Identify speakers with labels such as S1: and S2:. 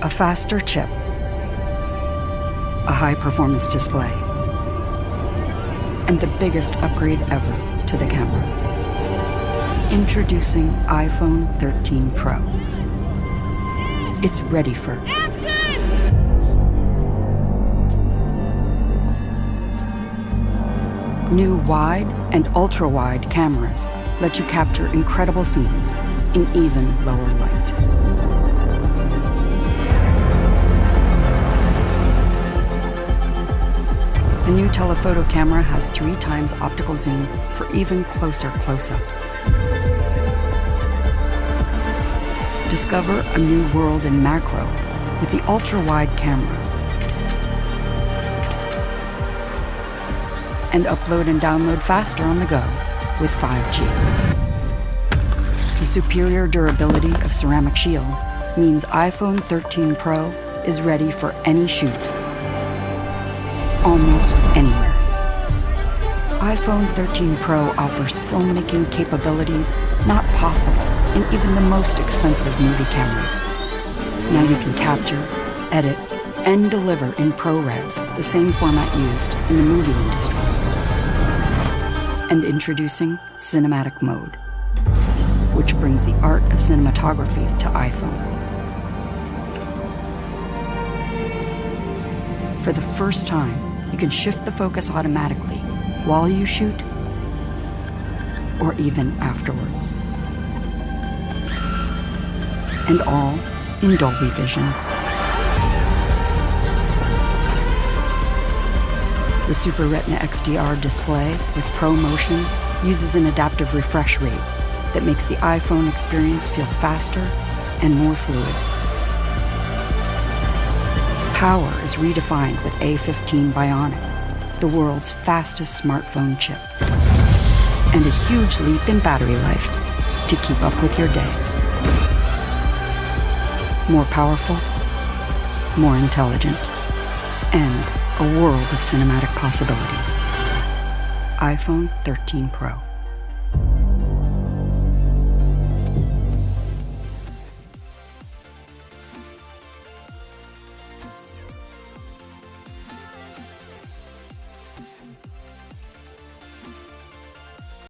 S1: A faster chip, a high-performance display, and the biggest upgrade ever to the camera. Introducing iPhone 13 Pro. It's ready for action! New wide and ultra-wide cameras let you capture incredible scenes in even lower light. The new telephoto camera has 3 times optical zoom for even closer close-ups. Discover a new world in macro with the ultra-wide camera. And upload and download faster on the go with 5G. The superior durability of Ceramic Shield means iPhone 13 Pro is ready for any shoot, almost anywhere. iPhone 13 Pro offers filmmaking capabilities not possible in even the most expensive movie cameras. Now you can capture, edit, and deliver in ProRes, the same format used in the movie industry. And introducing Cinematic Mode, which brings the art of cinematography to iPhone. For the first time, you can shift the focus automatically while you shoot or even afterwards. And all in Dolby Vision. The Super Retina XDR display with ProMotion uses an adaptive refresh rate that makes the iPhone experience feel faster and more fluid. Power is redefined with A15 Bionic, the world's fastest smartphone chip. And a huge leap in battery life to keep up with your day. More powerful, more intelligent, and a world of cinematic possibilities. iPhone 13 Pro.